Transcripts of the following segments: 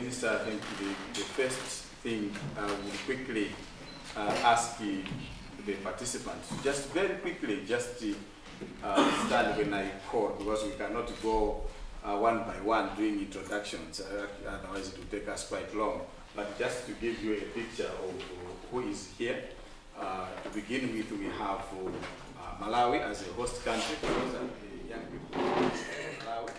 Minister, I think the first thing I will quickly ask the participants, just very quickly, just stand when I call, because we cannot go one by one doing introductions, otherwise it will take us quite long. But just to give you a picture of who is here, to begin with, we have Malawi as a host country. Those are the young people. Malawi.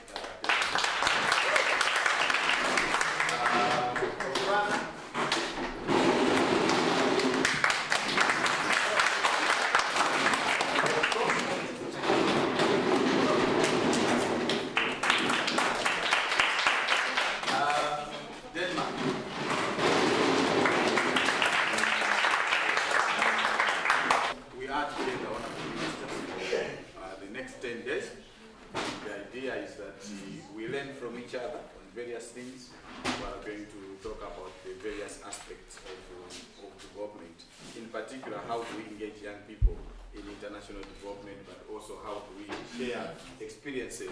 Things. We are going to talk about the various aspects of development, in particular how do we engage young people in international development, but also how do we share experiences,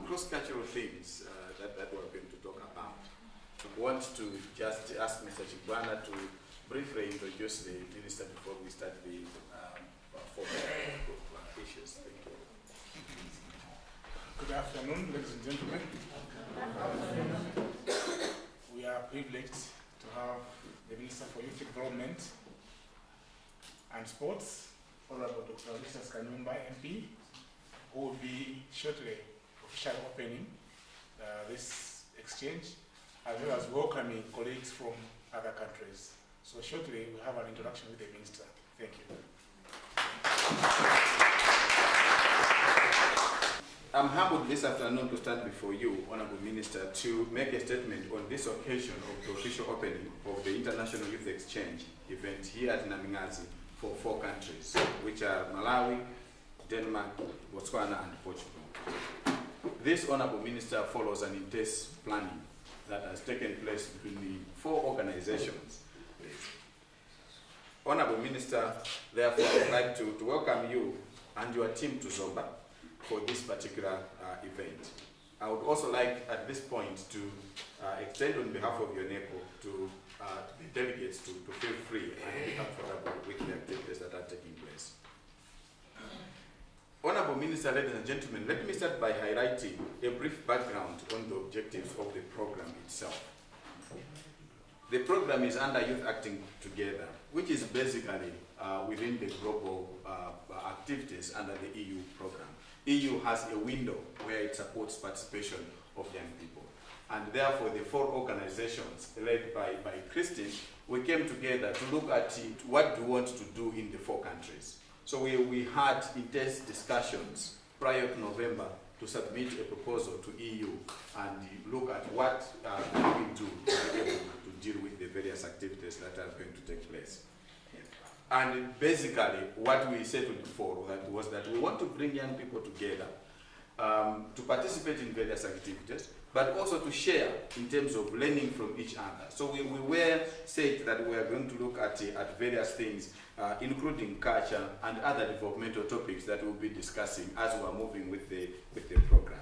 cross-cultural things that we are going to talk about. I want to just ask Mr. Chibwana to briefly introduce the minister before we start the formal issues. Thank you. Good afternoon, ladies and gentlemen. We are privileged to have the Minister for Youth Development and Sports, Honorable Dr. Lucius Kanyumba, MP, who will be shortly officially opening this exchange, as well as welcoming colleagues from other countries. So shortly we have an introduction with the Minister. Thank you. I'm humbled this afternoon to stand before you, Honorable Minister, to make a statement on this occasion of the official opening of the International Youth Exchange event here at Namingazi for 4 countries, which are Malawi, Denmark, Botswana, and Portugal. This, Honorable Minister, follows an intense planning that has taken place between the 4 organizations. Honorable Minister, therefore, I would like to welcome you and your team to Zomba for this particular event. I would also like at this point to extend on behalf of YONECO to the delegates to feel free and be comfortable with the activities that are taking place. Honorable Minister, ladies and gentlemen, let me start by highlighting a brief background on the objectives of the program itself. The program is under Youth Acting Together, which is basically within the global activities under the EU program. EU has a window where it supports participation of young people. And therefore, the 4 organizations led by Christine, we came together to look at what do we want to do in the 4 countries. So we had intense discussions prior to November to submit a proposal to EU and look at what we do to be able to deal with the various activities that are going to take place. And basically, what we settled before was that we want to bring young people together to participate in various activities, but also to share in terms of learning from each other. So we were said that we are going to look at various things, including culture and other developmental topics that we'll be discussing as we are moving with the program.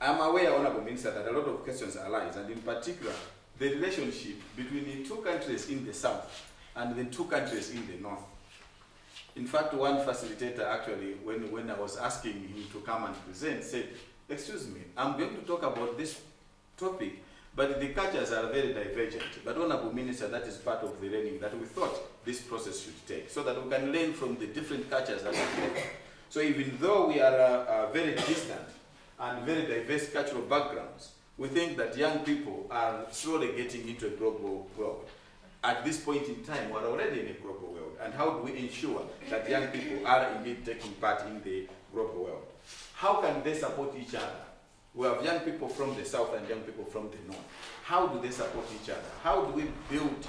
I'm aware, Honorable Minister, that a lot of questions arise, and in particular, the relationship between the 2 countries in the south and the 2 countries in the north. In fact, one facilitator actually, when I was asking him to come and present, said, excuse me, I'm going to talk about this topic, but the cultures are very divergent. But Honorable Minister, that is part of the learning that we thought this process should take, so that we can learn from the different cultures that are there. So even though we are very distant and very diverse cultural backgrounds, we think that young people are slowly getting into a global world. At this point in time, we're already in a global world. And how do we ensure that young people are indeed taking part in the global world? How can they support each other? We have young people from the south and young people from the north. How do they support each other? How do we build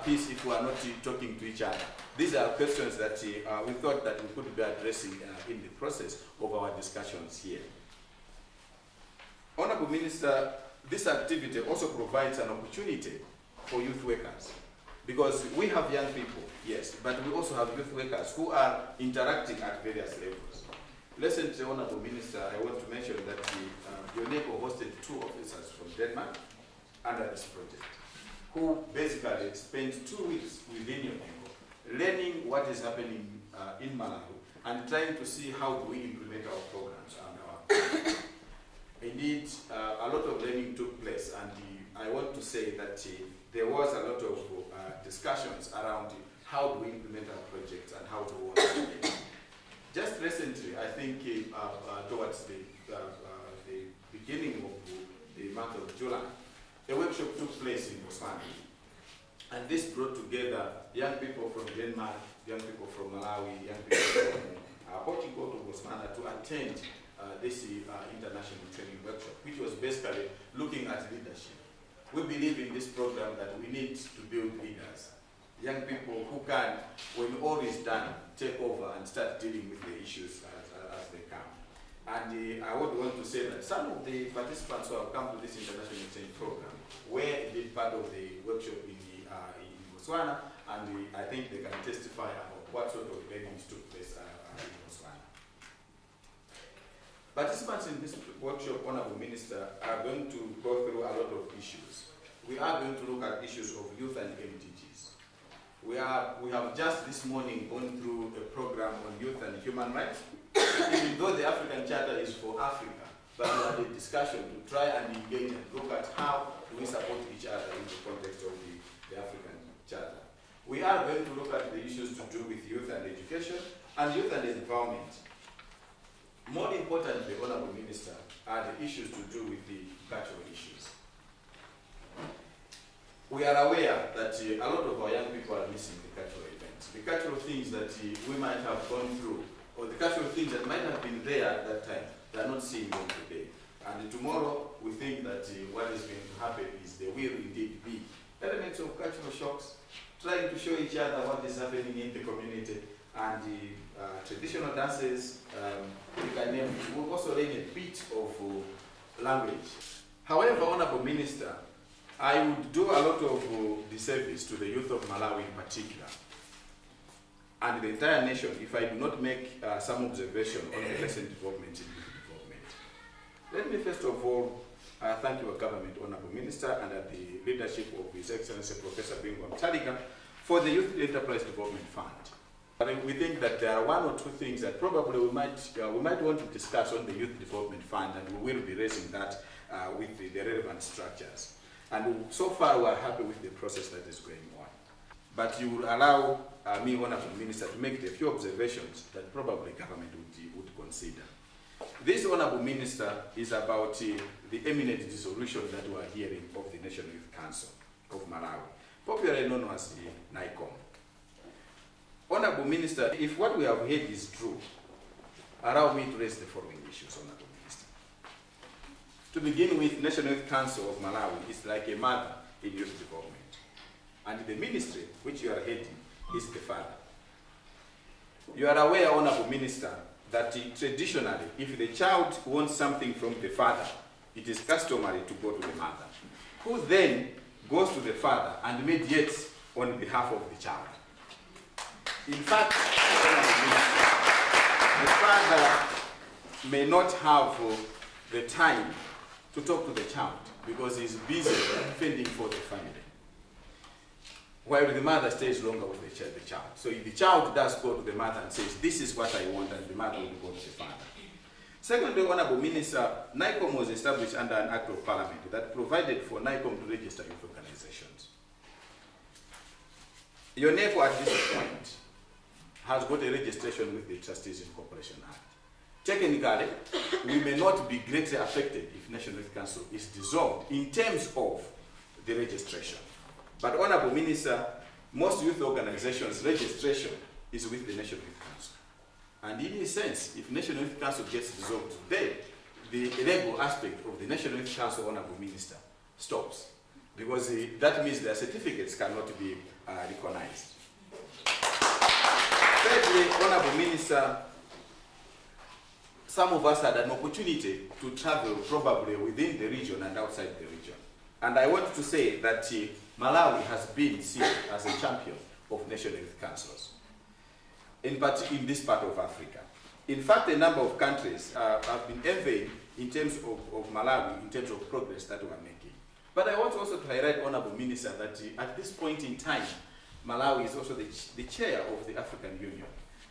peace if we are not talking to each other? These are questions that we thought that we could be addressing in the process of our discussions here. Honorable Minister, this activity also provides an opportunity for youth workers. Because we have young people, yes, but we also have youth workers who are interacting at various levels. Recently, Honorable Minister, I want to mention that YONECO hosted 2 officers from Denmark under this project, who basically spent 2 weeks within YONECO, learning what is happening in Malawi and trying to see how do we implement our programs and our Indeed, a lot of learning took place, and I want to say that there was a lot of discussions around how do we implement our projects and how do we want to do it. Just recently, I think towards the beginning of the month of July, a workshop took place in Botswana. And this brought together young people from Denmark, young people from Malawi, young people from Portugal to Botswana to attend this international training workshop, which was basically looking at leadership. We believe in this program that we need to build leaders, young people who can, when all is done, take over and start dealing with the issues as they come. And I would want to say that some of the participants who have come to this international exchange program were indeed part of the workshop in Botswana, and I think they can testify about what sort of learnings took place in Botswana. Participants in this workshop, Honorable Minister, are going to go through a lot of issues. We are going to look at issues of youth and MDGs. We have just this morning gone through a program on youth and human rights, even though the African Charter is for Africa, but we had a discussion to try and engage and look at how do we support each other in the context of the African Charter. We are going to look at the issues to do with youth and education and youth and environment. More importantly, Honorable Minister, are the issues to do with the cultural issues. We are aware that a lot of our young people are missing the cultural events, the cultural things that we might have gone through, or the cultural things that might have been there at that time, they are not seeing them today. And tomorrow, we think that what is going to happen is there will indeed be elements of cultural shocks, trying to show each other what is happening in the community, and traditional dances, we'll also learn a bit of language. However, Honorable Minister, I would do a lot of disservice to the youth of Malawi in particular, and the entire nation, if I do not make some observation on the recent development in youth development. Let me first of all thank your government, Honorable Minister, and the leadership of His Excellency Professor Bingu Mtaliga for the Youth Enterprise Development Fund. We think that there are 1 or 2 things that probably we might want to discuss on the Youth Development Fund, and we will be raising that with the relevant structures. And so far we are happy with the process that is going on. But you will allow me, Honorable Minister, to make a few observations that probably government would consider. This, Honorable Minister, is about the imminent dissolution that we are hearing of the National Youth Council of Malawi, popularly known as the NICOM. Honorable Minister, if what we have heard is true, allow me to raise the following issues, Honorable Minister. To begin with, National Youth Council of Malawi is like a mother in youth development. And the ministry which you are heading is the father. You are aware, Honorable Minister, that traditionally, if the child wants something from the father, it is customary to go to the mother, who then goes to the father and mediates on behalf of the child. In fact, the father may not have the time to talk to the child because he's busy fending for the family, while the mother stays longer with the child. So if the child does go to the mother and says, this is what I want, and the mother will go to the father. Secondly, Honorable Minister, NICOM was established under an act of parliament that provided for NICOM to register youth organizations. YONECO at this point has got a registration with the Trustees Incorporation Act. Technically, we may not be greatly affected if National Youth Council is dissolved in terms of the registration. But Honorable Minister, most youth organizations' registration is with the National Youth Council. And in a sense, if National Youth Council gets dissolved today, the legal aspect of the National Youth Council, Honorable Minister, stops. Because that means their certificates cannot be recognized. Thirdly, Honorable Minister, some of us had an opportunity to travel probably within the region and outside the region. And I want to say that Malawi has been seen as a champion of National Youth Councils, in this part of Africa. In fact, a number of countries have been envying in terms of Malawi, in terms of progress that we are making. But I want also to highlight, Honorable Minister, that at this point in time, Malawi is also the chair of the African Union.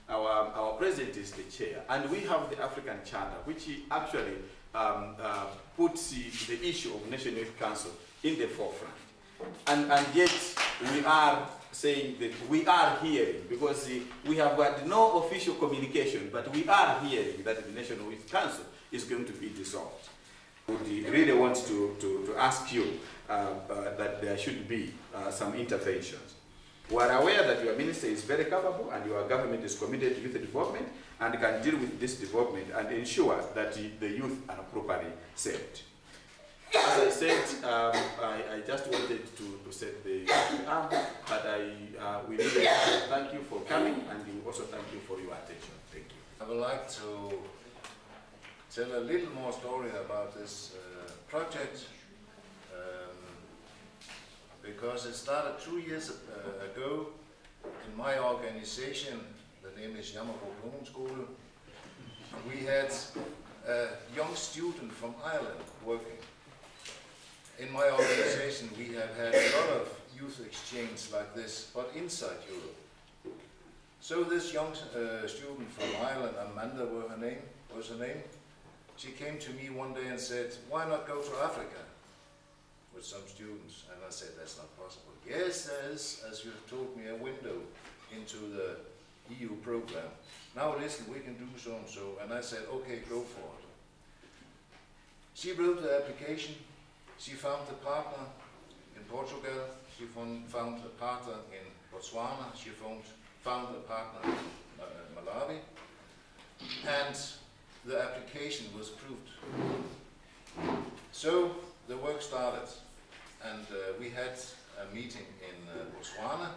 Our president is the chair, and we have the African Charter, which actually puts the issue of National Youth Council in the forefront. And yet we are saying that we are hearing, because we have had no official communication, but we are hearing that the National Youth Council is going to be dissolved. We really want to ask you that there should be some interventions. We are aware that your minister is very capable and your government is committed to youth development and can deal with this development and ensure that the youth are properly served. As I said, I just wanted to set the arm, but we need to thank you for coming, and we also thank you for your attention. Thank you. I would like to tell a little more story about this project, because it started 2 years ago in my organization. The name is YONECO School. We had a young student from Ireland working. In my organization we have had a lot of youth exchange like this, but inside Europe. So this young student from Ireland, Amanda was her name, she came to me one day and said, why not go to Africa with some students? And I said, that's not possible. Yes, there is, as you have told me, a window into the EU program. Now listen, we can do so and so. And I said, okay, go for it. She wrote the application. She found a partner in Portugal. She found a partner in Botswana. She found a partner in Malawi. And the application was approved. So the work started. And we had a meeting in Botswana.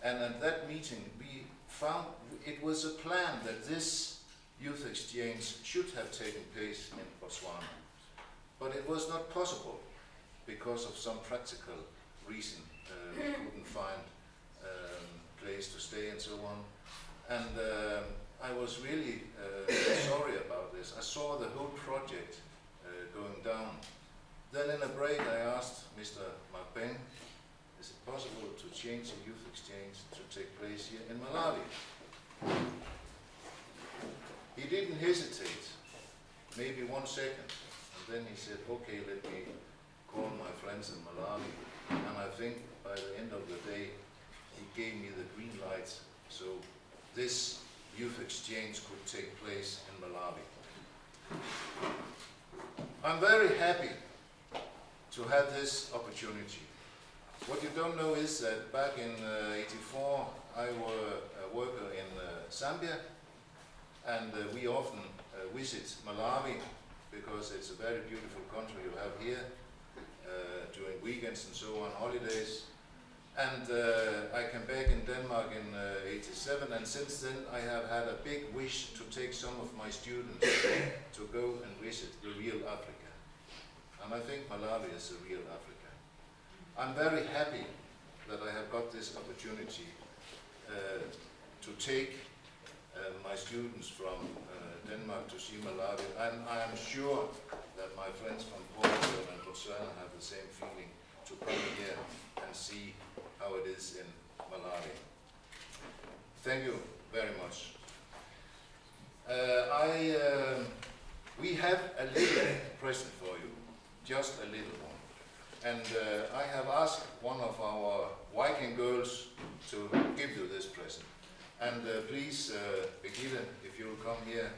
And at that meeting we found it was a plan that this youth exchange should have taken place in Botswana. But it was not possible because of some practical reason. We couldn't find a place to stay and so on. And I was really sorry about this. I saw the whole project going down. Then in a break I asked Mr. Mabeng, is it possible to change the youth exchange to take place here in Malawi? He didn't hesitate, maybe 1 second. Then he said, okay, let me call my friends in Malawi. And I think by the end of the day, he gave me the green light, so this youth exchange could take place in Malawi. I'm very happy to have this opportunity. What you don't know is that back in '84, I was a worker in Zambia, and we often visit Malawi, because it's a very beautiful country you have here, during weekends and so on, holidays. And I came back in Denmark in '87, and since then I have had a big wish to take some of my students to go and visit the real Africa. And I think Malawi is the real Africa. I'm very happy that I have got this opportunity to take my students from Denmark to see Malawi, and I am sure that my friends from Portugal and Botswana have the same feeling to come here and see how it is in Malawi. Thank you very much. We have a little present for you, just a little one. And I have asked one of our Viking girls to give you this present. And please, Birgitte, if you'll come here.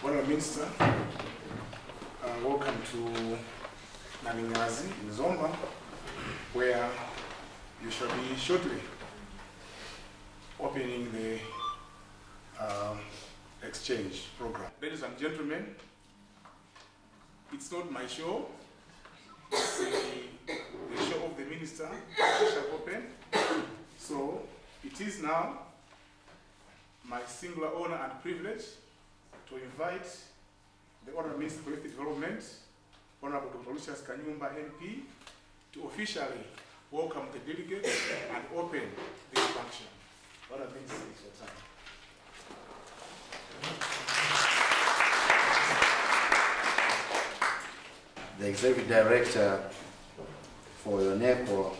Honourable Minister, welcome to Namingazi in Zomba, where you shall be shortly opening the exchange program. Ladies and gentlemen, it's not my show, it's the show of the minister which shall open. So it is now my singular honor and privilege to invite the Honourable Minister for Youth Development, Honourable Dr. Lucius Kanyumba MP, to officially welcome the delegates and open this function. Honourable Minister, it's your time. The Executive Director for YONECO,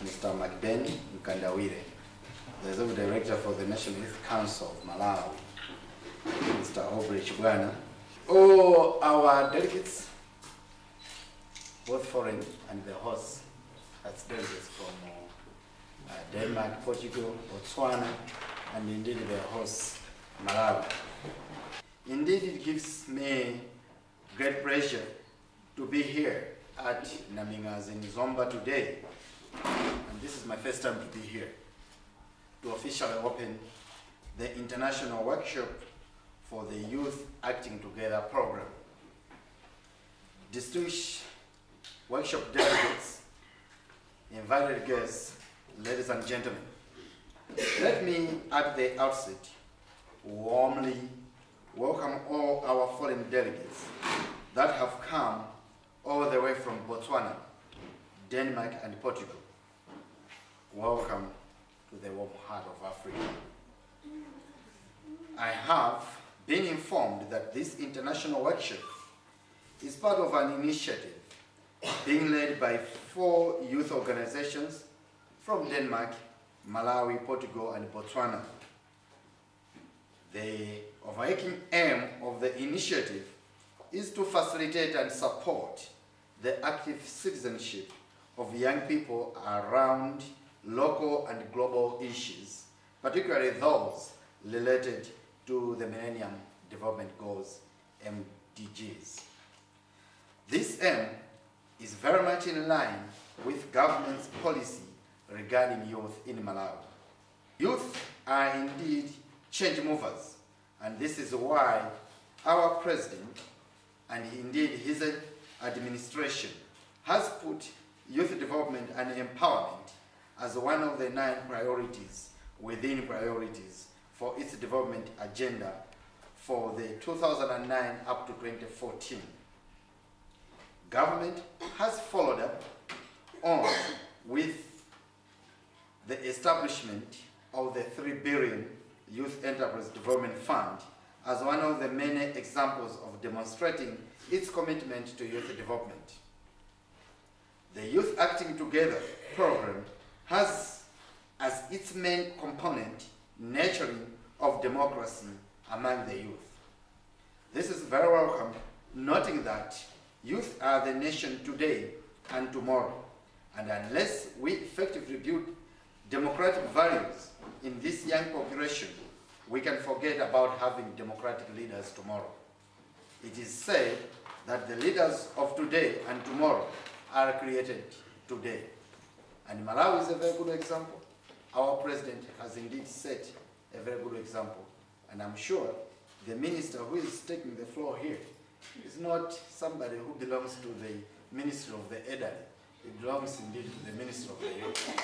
Mr. McBen Mkandawire, the Executive Director for the National Youth Council of Malawi, Mr. Aubrey Chibwana, all our delegates, both foreign and the host, that's delegates from Denmark, Portugal, Botswana, and indeed the host, Malawi. Indeed, it gives me great pleasure to be here at Naminga's in Zomba today. And this is my first time to be here to officially open the international workshop for the Youth Acting Together program. Distinguished workshop delegates, invited guests, ladies and gentlemen, let me at the outset warmly welcome all our foreign delegates that have come all the way from Botswana, Denmark, and Portugal. Welcome to the warm heart of Africa. I have been informed that this international workshop is part of an initiative being led by 4 youth organizations from Denmark, Malawi, Portugal, and Botswana. The overarching aim of the initiative is to facilitate and support the active citizenship of young people around local and global issues, particularly those related to the Millennium Development Goals, MDGs. This aim is very much in line with government's policy regarding youth in Malawi. Youth are indeed change movers, and this is why our president and indeed his administration has put youth development and empowerment as one of the 9 priorities within priorities for its development agenda for the 2009 up to 2014. Government has followed up on with the establishment of the 3 billion Youth Enterprise Development Fund as one of the many examples of demonstrating its commitment to youth development. The Youth Acting Together program has as its main component nurturing of democracy among the youth. This is very welcome, noting that youth are the nation today and tomorrow, and unless we effectively build democratic values in this young population, we can forget about having democratic leaders tomorrow. It is said that the leaders of today and tomorrow are created today. And Malawi is a very good example. Our president has indeed set a very good example. And I'm sure the minister who is taking the floor here is not somebody who belongs to the Ministry of the Elderly. It belongs indeed to the Ministry of the Youth.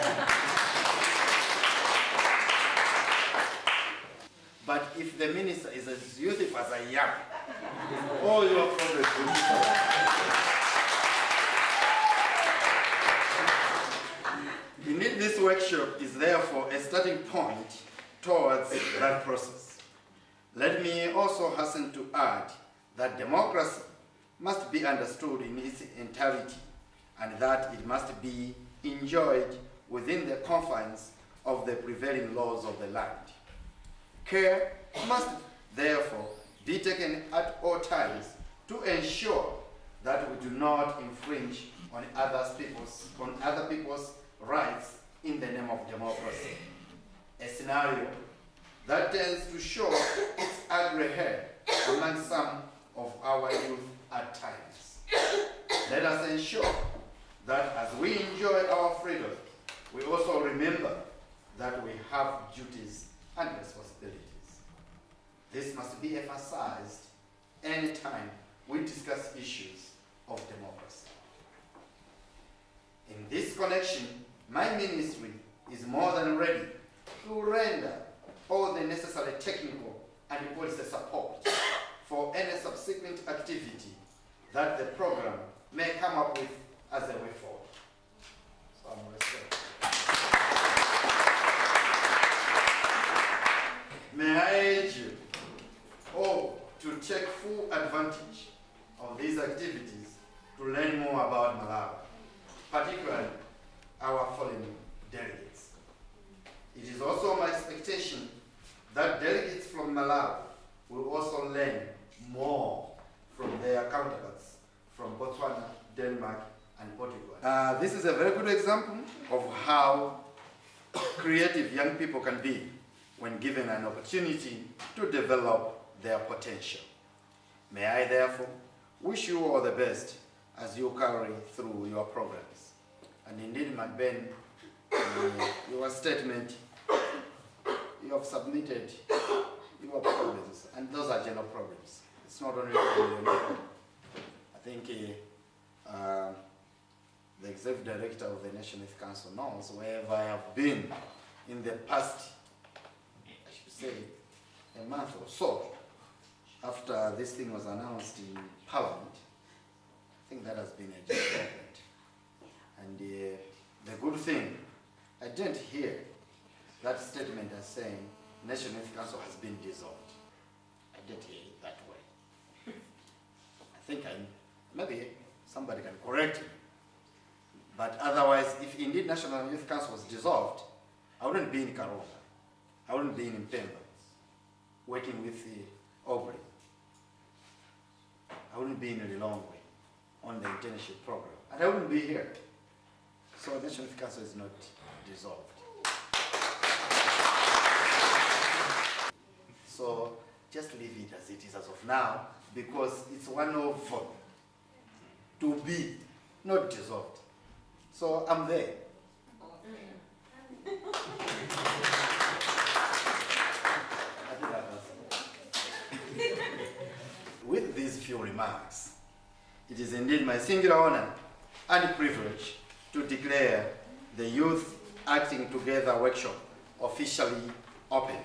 But if the minister is as youthful as I am, all your problems will be solved. Indeed, this workshop is therefore a starting point towards that process. Let me also hasten to add that democracy must be understood in its entirety and that it must be enjoyed within the confines of the prevailing laws of the land. Care must therefore be taken at all times to ensure that we do not infringe on other people's rights in the name of democracy. A scenario that tends to show its ugly head among some of our youth at times. Let us ensure that as we enjoy our freedom, we also remember that we have duties and responsibilities. This must be emphasized anytime we discuss issues of democracy. In this connection, my ministry is more than ready to render all the necessary technical and policy support for any subsequent activity that the program may come up with as a way forward. So I'm going to say. May I urge you all to take full advantage of these activities to learn more about Malawi, particularly our foreign delegates. It is also my expectation that delegates from Malawi will also learn more from their counterparts from Botswana, Denmark, and Portugal. This is a very good example of how creative young people can be when given an opportunity to develop their potential. May I therefore wish you all the best as you carry through your programs. And indeed, Ben, your statement, you have submitted your problems, and those are general problems. It's not only for YONECO. I think the executive director of the National Youth Council knows wherever I have been in the past, I should say, a month or so, after this thing was announced in Parliament. I think that has been a development. And the good thing, I didn't hear that statement as saying National Youth Council has been dissolved. I didn't hear it that way. I think maybe somebody can correct me. But otherwise, if indeed National Youth Council was dissolved, I wouldn't be in Karonga. I wouldn't be in Mpemba, working with Aubrey. I wouldn't be in Lilongwe on the internship program. And I wouldn't be here. So National Youth Council is not dissolved. So just leave it as it is as of now, because it's one of to be, not dissolved. So I'm there. With these few remarks, it is indeed my singular honor and privilege to declare the Youth Acting Together workshop officially opened.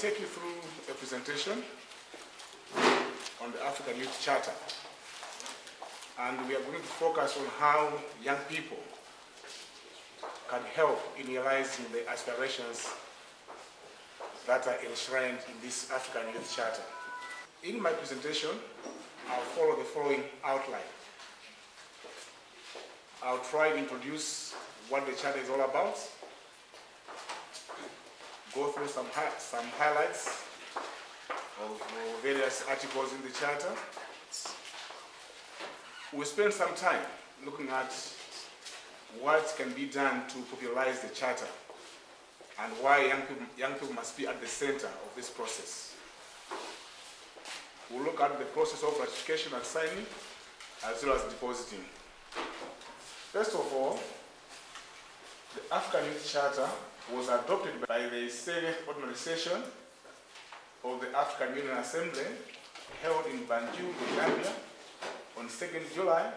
take you through a presentation on the African Youth Charter. And we are going to focus on how young people can help in realizing the aspirations that are enshrined in this African Youth Charter. In my presentation, I'll follow the following outline. I'll try to introduce what the Charter is all about, go through some highlights of various articles in the Charter. We'll spend some time looking at what can be done to popularize the Charter and why young people must be at the center of this process. We'll look at the process of ratification and signing, as well as depositing. First of all, the African Youth Charter was adopted by the 7th Ordinary Session of the African Union Assembly, held in Banjul, Gambia, on 2nd July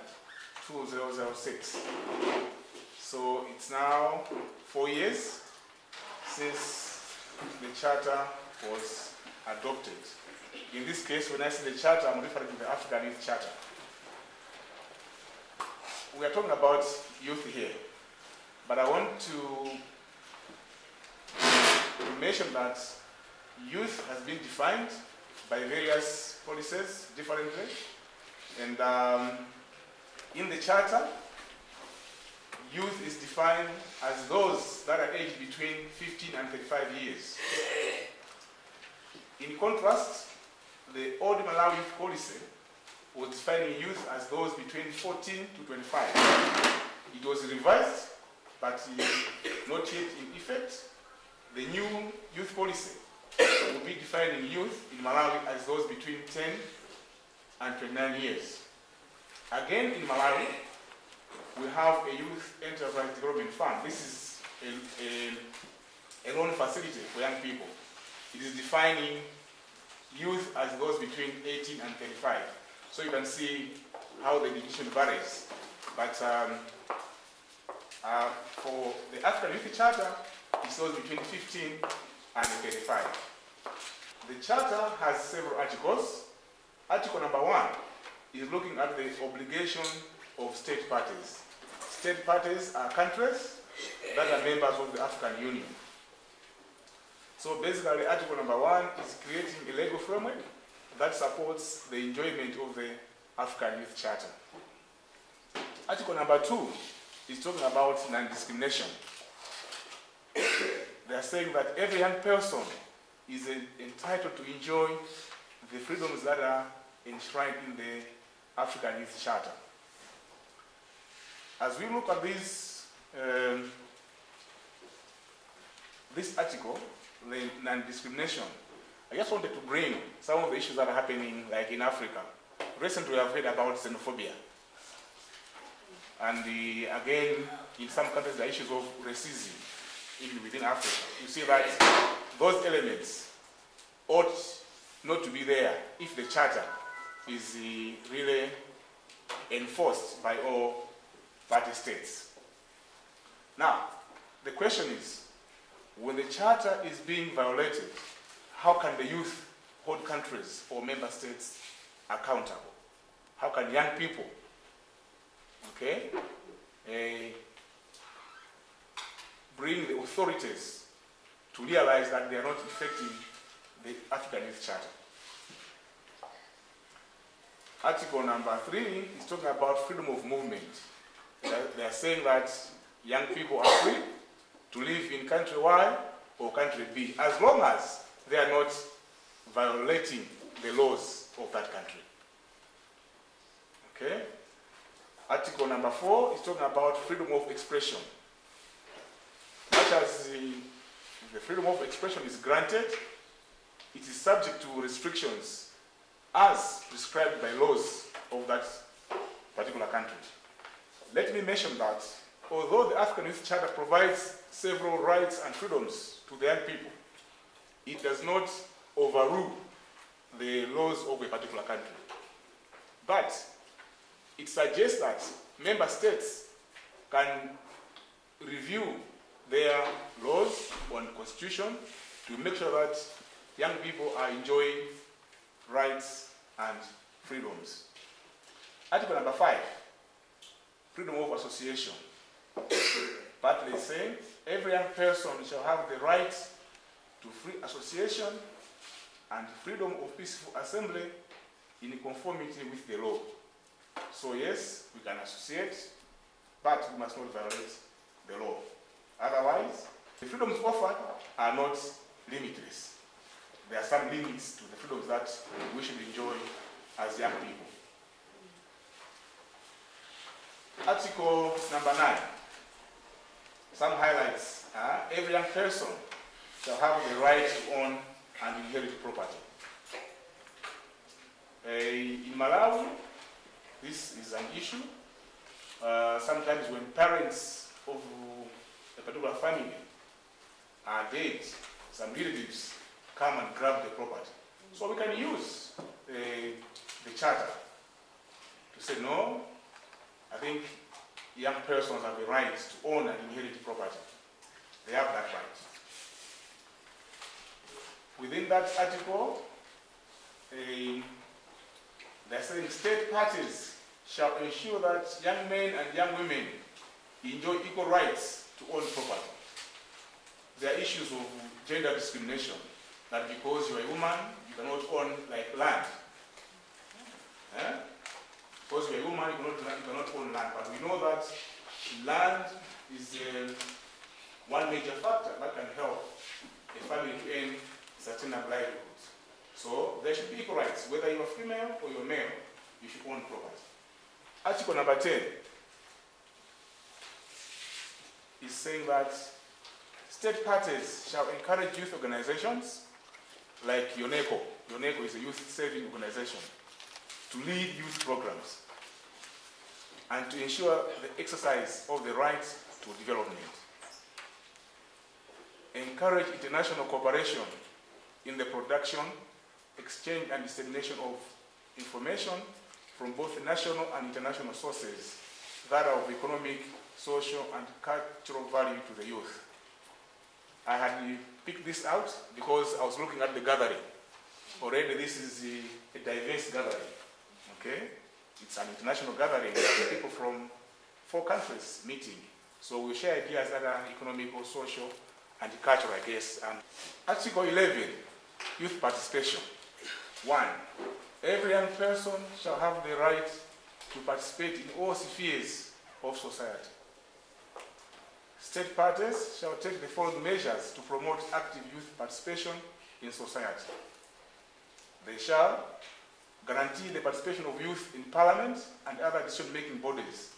2006. So it's now 4 years since the Charter was adopted. In this case, when I say the Charter, I'm referring to the African Youth Charter. We are talking about youth here, but I want to mention that youth has been defined by various policies differently, and in the Charter, youth is defined as those that are aged between 15 and 35 years. In contrast, the old Malawi youth policy was defining youth as those between 14 to 25. It was revised, but not yet in effect. The new youth policy will be defining youth in Malawi as those between 10 and 29 years. Again, in Malawi, we have a Youth Enterprise Development Fund. This is a loan facility for young people. It is defining youth as those between 18 and 35. So you can see how the division varies. But for the African Youth Charter, it's those between 15 and 35. The Charter has several articles. Article number 1 is looking at the obligation of state parties. State parties are countries that are members of the African Union. So basically, article number 1 is creating a legal framework that supports the enjoyment of the African Youth Charter. Article number 2 is talking about non-discrimination. They are saying that every young person is entitled to enjoy the freedoms that are enshrined in the African Youth Charter. As we look at this article, the non-discrimination, I just wanted to bring some of the issues that are happening, like in Africa. Recently, we have heard about xenophobia. And again, in some countries, the issues of racism, even within Africa. You see that those elements ought not to be there if the Charter is really enforced by all party states. Now, the question is, when the Charter is being violated, how can the youth hold countries or member states accountable? How can young people, okay, bring the authorities to realize that they are not affecting the African Youth Charter? Article number 3 is talking about freedom of movement. They are saying that young people are free to live in country Y or country B, as long as they are not violating the laws of that country. Okay? Article number 4 is talking about freedom of expression. Much as the freedom of expression is granted, it is subject to restrictions as prescribed by laws of that particular country. Let me mention that although the African Youth Charter provides several rights and freedoms to the young people, it does not overrule the laws of a particular country. But it suggests that member states can review their laws on constitution to make sure that young people are enjoying rights and freedoms. Article number 5, freedom of association. Partly saying, every young person shall have the right to free association and freedom of peaceful assembly in conformity with the law. So yes, we can associate, but we must not violate the law. Otherwise, the freedoms offered are not limitless. There are some limits to the freedoms that we should enjoy as young people. Article number 9. Some highlights. Every young person shall have the right to own and inherit property. In Malawi, this is an issue. Sometimes when parents of a particular family are dead, some relatives come and grab the property. So we can use the charter to say, no, I think young persons have the right to own and inherit property. They have that right. Within that article, they're saying state parties shall ensure that young men and young women enjoy equal rights to own property. There are issues of gender discrimination, that because you're a woman, you cannot own like land. Because you're a woman, you cannot own land. But we know that land is one major factor that can help a family to earn sustainable livelihoods. So there should be equal rights, whether you're female or you're male, you should own property. Article number 10 is saying that state parties shall encourage youth organizations like YONECO. YONECO is a youth saving organization to lead youth programs and to ensure the exercise of the right to development. Encourage international cooperation in the production, exchange and dissemination of information from both national and international sources that are of economic, social and cultural value to the youth. I had picked this out because I was looking at the gathering. Already this is a diverse gathering, okay? It's an international gathering, people from 4 countries meeting. So we share ideas that are economical, social and cultural, I guess. And Article 11, youth participation. 1, every young person shall have the right to participate in all spheres of society. State parties shall take the following measures to promote active youth participation in society. They shall guarantee the participation of youth in parliament and other decision-making bodies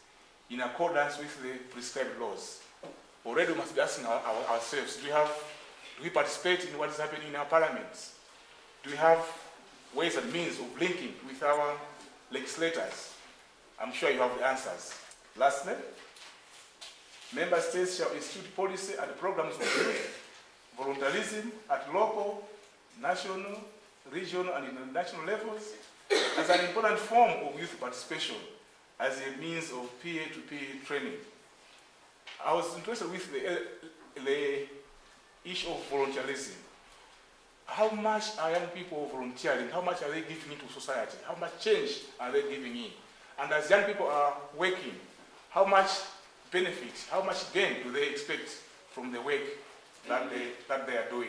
in accordance with the prescribed laws. Already we must be asking ourselves, do we participate in what is happening in our parliaments? Do we have ways and means of linking with our legislators? I'm sure you have the answers. Lastly, member states shall institute policy and programs of youth voluntarism at local, national, regional and international levels as an important form of youth participation as a means of peer-to-peer training. I was interested with the issue of voluntarism. How much are young people volunteering? How much are they giving into society? How much change are they giving in? And as young people are working, how much benefit, how much gain do they expect from the work that they are doing?